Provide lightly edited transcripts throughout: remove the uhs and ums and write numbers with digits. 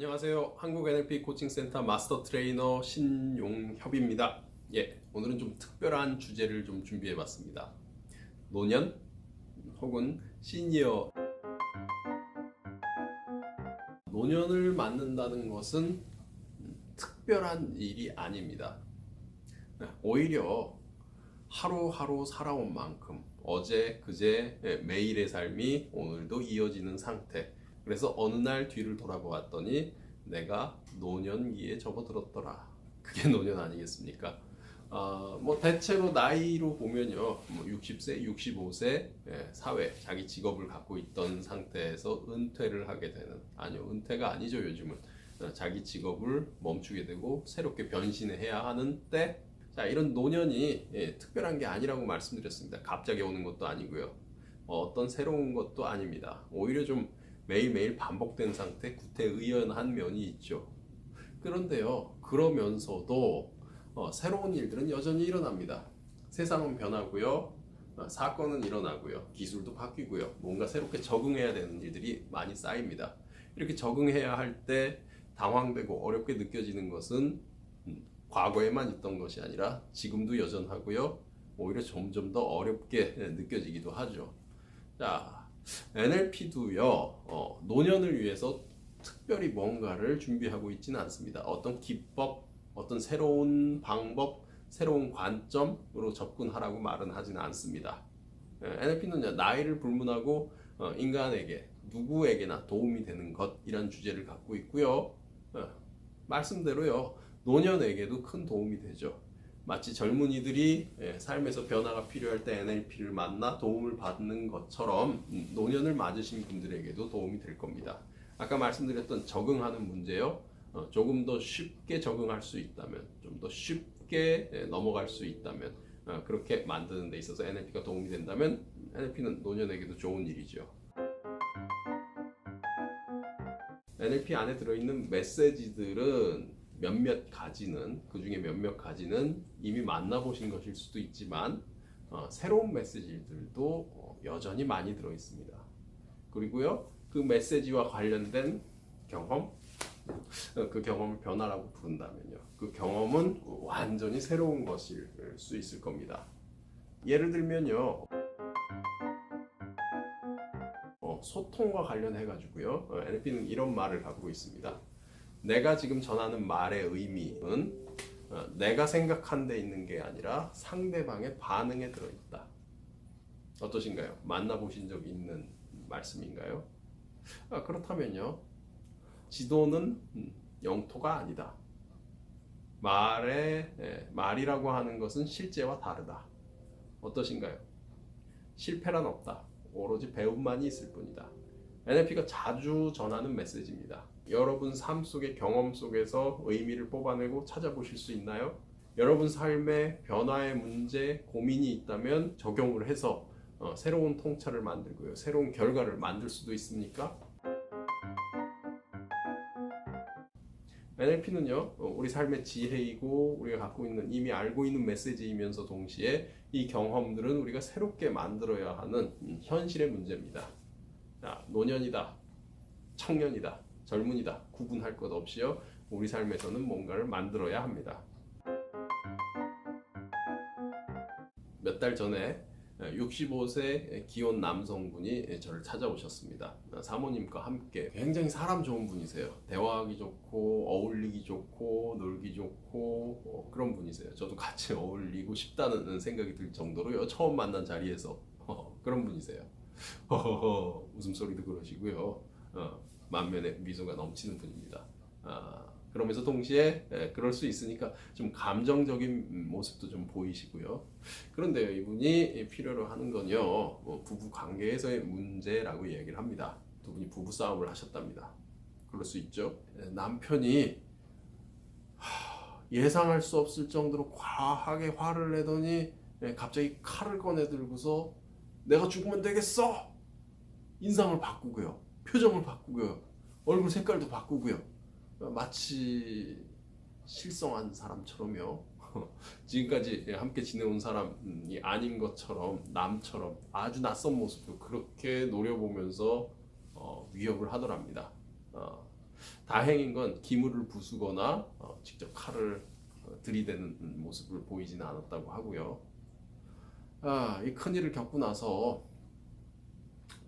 안녕하세요. 한국 NLP 코칭센터 마스터 트레이너 신용협입니다. 오늘은 좀 특별한 주제를 좀 준비해 봤습니다. 노년 혹은 시니어. 노년을 맞는다는 것은 특별한 일이 아닙니다. 오히려 하루하루 살아온 만큼 어제, 그제, 매일의 삶이 오늘도 이어지는 상태. 그래서 어느 날 뒤를 돌아보았더니 내가 노년기에 접어들었더라. 그게 노년 아니겠습니까? 대체로 나이로 보면요, 60세, 65세 사회, 자기 직업을 갖고 있던 상태에서 은퇴를 하게 되는, 아니요, 은퇴가 아니죠, 요즘은. 자기 직업을 멈추게 되고 새롭게 변신해야 하는 때, 자, 이런 노년이 특별한 게 아니라고 말씀드렸습니다. 갑자기 오는 것도 아니고요. 어떤 새로운 것도 아닙니다. 오히려 좀 매일매일 반복된 상태, 구태의연한 면이 있죠. 그런데요, 그러면서도 새로운 일들은 여전히 일어납니다. 세상은 변하고요, 사건은 일어나고요, 기술도 바뀌고요, 뭔가 새롭게 적응해야 되는 일들이 많이 쌓입니다. 이렇게 적응해야 할 때 당황되고 어렵게 느껴지는 것은 과거에만 있던 것이 아니라 지금도 여전하고요, 오히려 점점 더 어렵게 느껴지기도 하죠. 자, NLP도요, 노년을 위해서 특별히 뭔가를 준비하고 있지는 않습니다. 어떤 기법, 어떤 새로운 방법, 새로운 관점으로 접근하라고 말은 하지는 않습니다. NLP는 나이를 불문하고 인간에게, 누구에게나 도움이 되는 것, 이런 주제를 갖고 있고요. 말씀대로요, 노년에게도 큰 도움이 되죠. 마치 젊은이들이 삶에서 변화가 필요할 때 NLP를 만나 도움을 받는 것처럼 노년을 맞으신 분들에게도 도움이 될 겁니다. 아까 말씀드렸던 적응하는 문제요, 조금 더 쉽게 적응할 수 있다면, 좀 더 쉽게 넘어갈 수 있다면, 그렇게 만드는 데 있어서 NLP가 도움이 된다면 NLP는 노년에게도 좋은 일이죠. NLP 안에 들어있는 메시지들은 몇몇 가지는, 그 중에 몇몇 가지는 이미 만나보신 것일 수도 있지만 새로운 메시지들도 여전히 많이 들어있습니다. 그리고요, 그 메시지와 관련된 경험, 그 경험을 변화라고 부른다면요, 그 경험은 완전히 새로운 것일 수 있을 겁니다. 예를 들면요, 소통과 관련해 가지고요, NLP는 이런 말을 갖고 있습니다. 내가 지금 전하는 말의 의미는 내가 생각한 데 있는 게 아니라 상대방의 반응에 들어있다. 어떠신가요? 만나보신 적 있는 말씀인가요? 그렇다면요, 지도는 영토가 아니다. 말이라고 하는 것은 실제와 다르다. 어떠신가요? 실패란 없다. 오로지 배움만이 있을 뿐이다. NLP가 자주 전하는 메시지입니다. 여러분 삶 속의 경험 속에서 의미를 뽑아내고 찾아보실 수 있나요? 여러분 삶의 변화의 문제, 고민이 있다면 적용을 해서 새로운 통찰을 만들고요, 새로운 결과를 만들 수도 있습니까? NLP는요, 우리 삶의 지혜이고 우리가 갖고 있는, 이미 알고 있는 메시지이면서 동시에 이 경험들은 우리가 새롭게 만들어야 하는 현실의 문제입니다. 자, 노년이다, 청년이다, 젊은이다, 구분할 것 없이요, 우리 삶에서는 뭔가를 만들어야 합니다. 몇 달 전에 65세 기혼 남성분이 저를 찾아오셨습니다. 사모님과 함께. 굉장히 사람 좋은 분이세요. 대화하기 좋고 어울리기 좋고 놀기 좋고 그런 분이세요. 저도 같이 어울리고 싶다는 생각이 들 정도로요, 처음 만난 자리에서 그런 분이세요. 웃음소리도 그러시고요, 만면에 미소가 넘치는 분입니다. 그러면서 동시에 그럴 수 있으니까 좀 감정적인 모습도 좀 보이시고요. 그런데요, 이분이 필요로 하는 건요, 부부 관계에서의 문제라고 얘기를 합니다. 두 분이 부부 싸움을 하셨답니다. 그럴 수 있죠. 남편이 예상할 수 없을 정도로 과하게 화를 내더니 갑자기 칼을 꺼내 들고서 내가 죽으면 되겠어! 인상을 바꾸고요, 표정을 바꾸고요, 얼굴 색깔도 바꾸고요, 마치 실성한 사람처럼요, 지금까지 함께 지내온 사람이 아닌 것처럼, 남처럼 아주 낯선 모습도 그렇게 노려보면서 위협을 하더랍니다. 다행인 건 기물을 부수거나 직접 칼을 들이대는 모습을 보이지는 않았다고 하고요. 이 큰일을 겪고 나서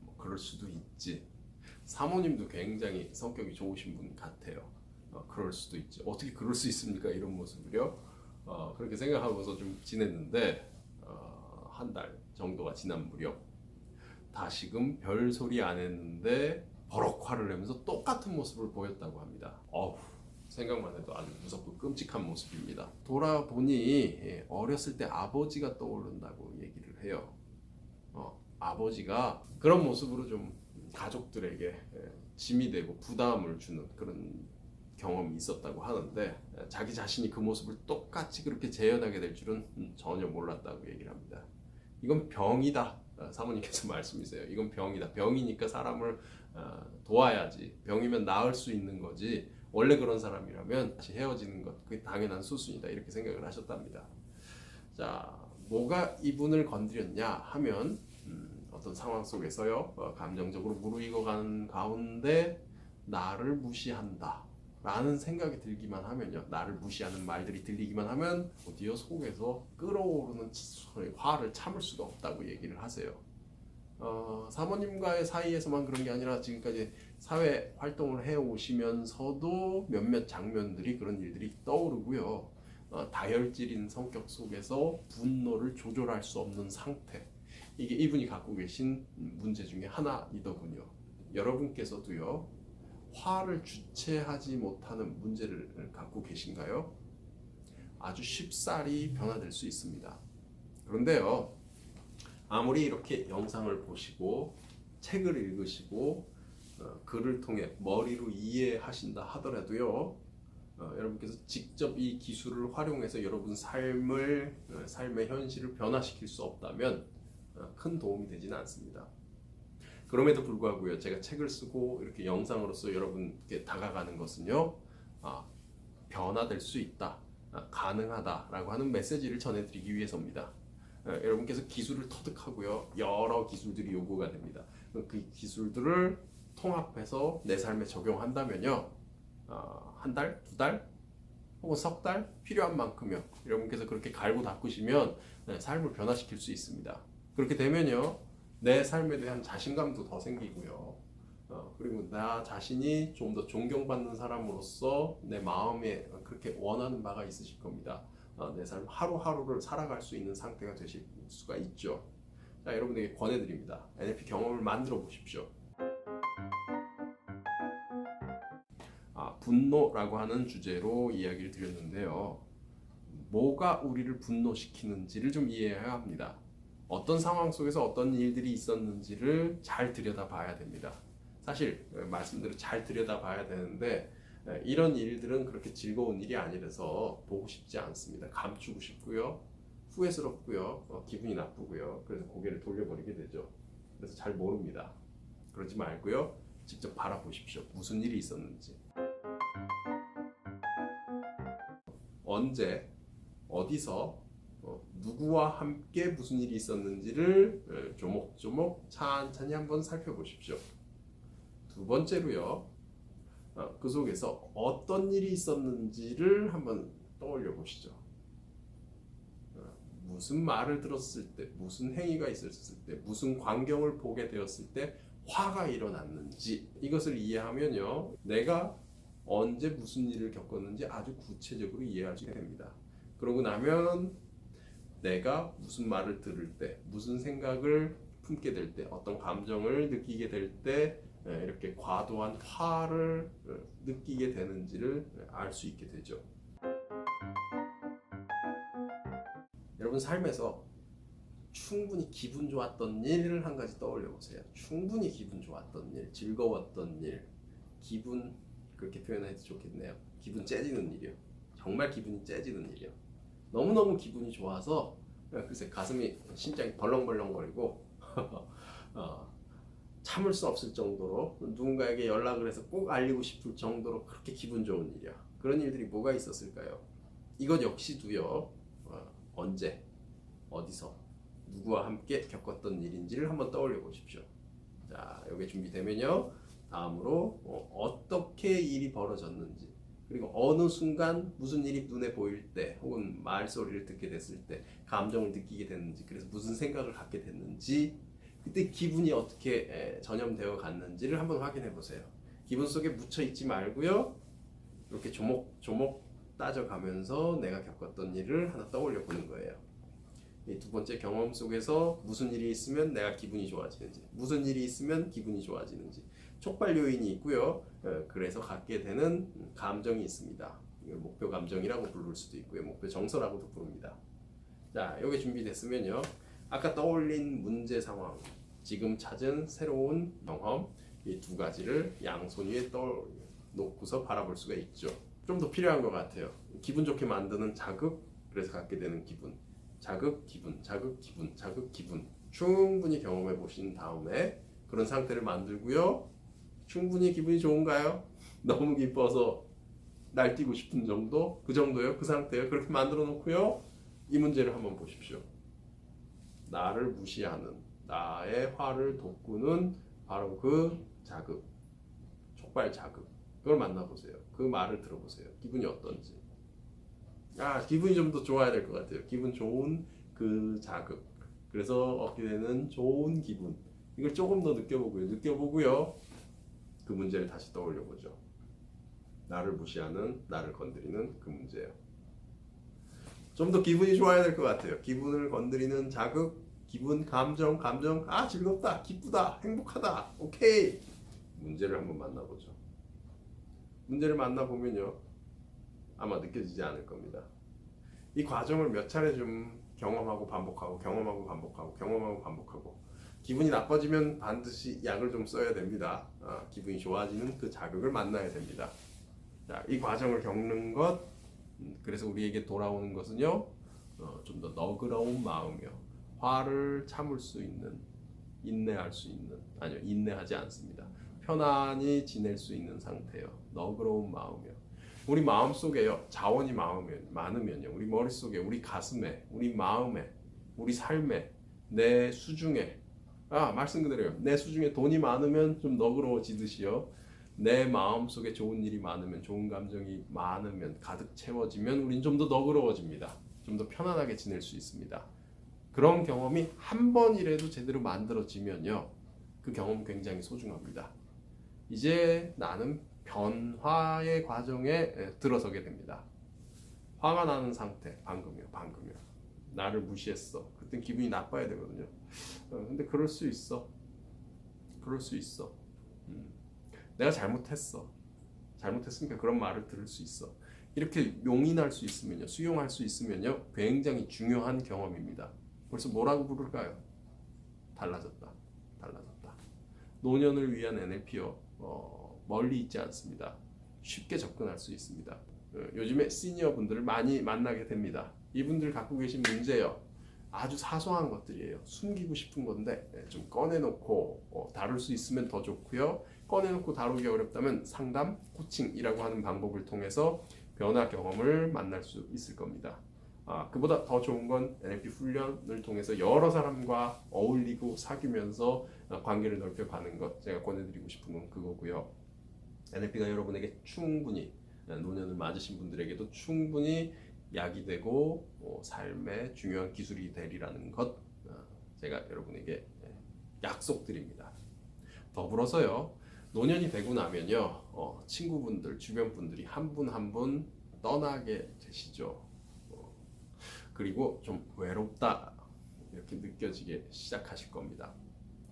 뭐 그럴 수도 있지. 사모님도 굉장히 성격이 좋으신 분 같아요. 그럴 수도 있지. 어떻게 그럴 수 있습니까? 이런 모습을요. 그렇게 생각하고서 좀 지냈는데 한 달 정도가 지난 무렵 다시금 별 소리 안 했는데 버럭 화를 내면서 똑같은 모습을 보였다고 합니다. 생각만 해도 아주 무섭고 끔찍한 모습입니다. 돌아보니 어렸을 때 아버지가 떠오른다고 얘기를 해요. 아버지가 그런 모습으로 좀 가족들에게 짐이 되고 부담을 주는 그런 경험이 있었다고 하는데 자기 자신이 그 모습을 똑같이 그렇게 재현하게 될 줄은 전혀 몰랐다고 얘기를 합니다. 이건 병이다. 사모님께서 말씀이세요. 이건 병이다. 병이니까 사람을 도와야지. 병이면 나을 수 있는 거지. 원래 그런 사람이라면 다시 헤어지는 것, 그게 당연한 수순이다. 이렇게 생각을 하셨답니다. 자, 뭐가 이분을 건드렸냐 하면 어떤 상황 속에서요, 감정적으로 무르익어가는 가운데 나를 무시한다 라는 생각이 들기만 하면요, 나를 무시하는 말들이 들리기만 하면 드디어 속에서 끓어오르는 화를 참을 수가 없다고 얘기를 하세요. 사모님과의 사이에서만 그런 게 아니라 지금까지 사회 활동을 해오시면서도 몇몇 장면들이 그런 일들이 떠오르고요. 다혈질인 성격 속에서 분노를 조절할 수 없는 상태, 이게 이분이 갖고 계신 문제 중에 하나이더군요. 여러분께서도요, 화를 주체하지 못하는 문제를 갖고 계신가요? 아주 쉽사리 변화될 수 있습니다. 그런데요, 아무리 이렇게 영상을 보시고 책을 읽으시고 글을 통해 머리로 이해하신다 하더라도요, 여러분께서 직접 이 기술을 활용해서 여러분 삶의 현실을 변화시킬 수 없다면 큰 도움이 되지는 않습니다. 그럼에도 불구하고요, 제가 책을 쓰고 이렇게 영상으로서 여러분께 다가가는 것은요, 변화될 수 있다, 가능하다라고 하는 메시지를 전해드리기 위해서입니다. 여러분께서 기술을 터득하고요, 여러 기술들이 요구가 됩니다. 그 기술들을 통합해서 내 삶에 적용한다면요, 한 달, 두 달, 혹은 석 달 필요한 만큼요, 여러분께서 그렇게 갈고 닦으시면 삶을 변화시킬 수 있습니다. 그렇게 되면요, 내 삶에 대한 자신감도 더 생기고요, 그리고 나 자신이 좀 더 존경받는 사람으로서 내 마음에 그렇게 원하는 바가 있으실 겁니다. 내 삶 하루하루를 살아갈 수 있는 상태가 되실 수가 있죠. 자, 여러분에게 권해드립니다. NLP 경험을 만들어 보십시오. 분노라고 하는 주제로 이야기를 드렸는데요, 뭐가 우리를 분노시키는지를 좀 이해해야 합니다. 어떤 상황 속에서 어떤 일들이 있었는지를 잘 들여다봐야 됩니다. 사실 말씀대로 잘 들여다봐야 되는데 이런 일들은 그렇게 즐거운 일이 아니라서 보고 싶지 않습니다. 감추고 싶고요, 후회스럽고요, 기분이 나쁘고요. 그래서 고개를 돌려버리게 되죠. 그래서 잘 모릅니다. 그러지 말고요, 직접 바라보십시오. 무슨 일이 있었는지, 언제, 어디서, 누구와 함께 무슨 일이 있었는지를 조목조목 찬찬히 한번 살펴보십시오. 두 번째로요, 그 속에서 어떤 일이 있었는지를 한번 떠올려 보시죠. 무슨 말을 들었을 때, 무슨 행위가 있었을 때, 무슨 광경을 보게 되었을 때 화가 일어났는지, 이것을 이해하면요, 내가 언제 무슨 일을 겪었는지 아주 구체적으로 이해할 수 있게 됩니다. 그러고 나면 내가 무슨 말을 들을 때, 무슨 생각을 품게 될 때, 어떤 감정을 느끼게 될 때 이렇게 과도한 화를 느끼게 되는지를 알 수 있게 되죠. 여러분 삶에서 충분히 기분 좋았던 일을 한 가지 떠올려 보세요. 충분히 기분 좋았던 일, 즐거웠던 일, 기분, 그렇게 표현해도 좋겠네요. 기분 째지는 일이요. 정말 기분이 째지는 일이요. 너무너무 기분이 좋아서 글쎄 가슴이, 심장이 벌렁벌렁거리고 참을 수 없을 정도로 누군가에게 연락을 해서 꼭 알리고 싶을 정도로 그렇게 기분 좋은 일이야. 그런 일들이 뭐가 있었을까요? 이것 역시도요, 언제, 어디서, 누구와 함께 겪었던 일인지를 한번 떠올려 보십시오. 자, 여기 준비되면요, 다음으로 어떻게 일이 벌어졌는지, 그리고 어느 순간 무슨 일이 눈에 보일 때 혹은 말소리를 듣게 됐을 때 감정을 느끼게 됐는지, 그래서 무슨 생각을 갖게 됐는지, 그때 기분이 어떻게 전염되어 갔는지를 한번 확인해 보세요. 기분 속에 묻혀 있지 말고요. 이렇게 조목조목 따져가면서 내가 겪었던 일을 하나 떠올려 보는 거예요. 이 두 번째 경험 속에서 무슨 일이 있으면 내가 기분이 좋아지는지, 무슨 일이 있으면 기분이 좋아지는지, 촉발 요인이 있고요. 그래서 갖게 되는 감정이 있습니다. 이걸 목표 감정이라고 부를 수도 있고요. 목표 정서라고도 부릅니다. 자, 이게 준비됐으면요. 아까 떠올린 문제 상황, 지금 찾은 새로운 경험, 이 두 가지를 양손 위에 놓고서 바라볼 수가 있죠. 좀 더 필요한 것 같아요. 기분 좋게 만드는 자극, 그래서 갖게 되는 기분. 자극, 기분, 자극, 기분, 자극, 기분. 충분히 경험해 보신 다음에 그런 상태를 만들고요. 충분히 기분이 좋은가요? 너무 기뻐서 날뛰고 싶은 정도? 그 정도요? 그 상태요? 그렇게 만들어 놓고요. 이 문제를 한번 보십시오. 나를 무시하는, 나의 화를 돋구는 바로 그 자극, 촉발 자극. 그걸 만나보세요. 그 말을 들어보세요. 기분이 어떤지. 기분이 좀 더 좋아야 될 것 같아요. 기분 좋은 그 자극. 그래서 얻게 되는 좋은 기분. 이걸 조금 더 느껴보고요. 그 문제를 다시 떠올려 보죠. 나를 무시하는, 나를 건드리는 그 문제예요. 좀 더 기분이 좋아야 될 것 같아요. 기분을 건드리는 자극, 기분, 감정, 즐겁다, 기쁘다, 행복하다, 오케이. 문제를 한번 만나보죠. 문제를 만나보면요. 아마 느껴지지 않을 겁니다. 이 과정을 몇 차례 좀 경험하고 반복하고 기분이 나빠지면 반드시 약을 좀 써야 됩니다. 기분이 좋아지는 그 자극을 만나야 됩니다. 자, 이 과정을 겪는 것, 그래서 우리에게 돌아오는 것은요, 좀 더 너그러운 마음이요, 화를 참을 수 있는, 인내할 수 있는, 아니요, 인내하지 않습니다. 편안히 지낼 수 있는 상태요. 너그러운 마음이요. 우리 마음 속에요, 자원이 많으면요, 우리 머릿속에, 우리 가슴에, 우리 마음에, 우리 삶에, 내 수중에, 말씀 그대로요. 내 수중에 돈이 많으면 좀 너그러워지듯이요. 내 마음 속에 좋은 일이 많으면, 좋은 감정이 많으면, 가득 채워지면 우린 좀 더 너그러워집니다. 좀 더 편안하게 지낼 수 있습니다. 그런 경험이 한 번이라도 제대로 만들어지면요, 그 경험 굉장히 소중합니다. 이제 나는 변화의 과정에 들어서게 됩니다. 화가 나는 상태, 방금이요. 나를 무시했어. 그땐 기분이 나빠야 되거든요. 근데 그럴 수 있어. 내가 잘못했어. 잘못했으니까 그런 말을 들을 수 있어. 이렇게 용인할 수 있으면요, 수용할 수 있으면요, 굉장히 중요한 경험입니다. 벌써 뭐라고 부를까요? 달라졌다. 노년을 위한 NLP요, 멀리 있지 않습니다. 쉽게 접근할 수 있습니다. 요즘에 시니어 분들을 많이 만나게 됩니다. 이분들 갖고 계신 문제요, 아주 사소한 것들이에요. 숨기고 싶은 건데 좀 꺼내놓고 다룰 수 있으면 더 좋고요. 꺼내놓고 다루기 어렵다면 상담, 코칭이라고 하는 방법을 통해서 변화 경험을 만날 수 있을 겁니다. 그보다 더 좋은 건 NLP 훈련을 통해서 여러 사람과 어울리고 사귀면서 관계를 넓혀가는 것, 제가 권해드리고 싶은 건 그거고요. NLP가 여러분에게 충분히, 노년을 맞으신 분들에게도 충분히 약이 되고 삶의 중요한 기술이 되리라는 것, 제가 여러분에게 약속드립니다. 더불어서요, 노년이 되고 나면요, 친구분들, 주변 분들이 한 분 한 분 떠나게 되시죠. 그리고 좀 외롭다, 이렇게 느껴지게 시작하실 겁니다.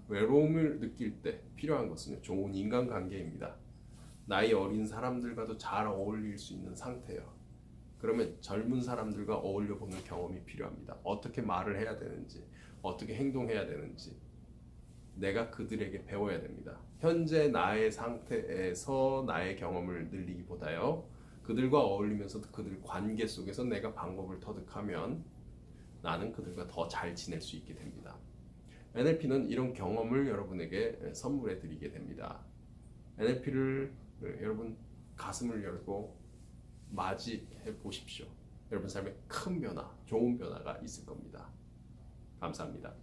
외로움을 느낄 때 필요한 것은 좋은 인간관계입니다. 나이 어린 사람들과도 잘 어울릴 수 있는 상태예요. 그러면 젊은 사람들과 어울려 보는 경험이 필요합니다. 어떻게 말을 해야 되는지, 어떻게 행동해야 되는지 내가 그들에게 배워야 됩니다. 현재 나의 상태에서 나의 경험을 늘리기보다요, 그들과 어울리면서도 그들 관계 속에서 내가 방법을 터득하면 나는 그들과 더 잘 지낼 수 있게 됩니다. NLP는 이런 경험을 여러분에게 선물해 드리게 됩니다. NLP를 여러분 가슴을 열고 맞이해 보십시오. 여러분 삶에 큰 변화, 좋은 변화가 있을 겁니다. 감사합니다.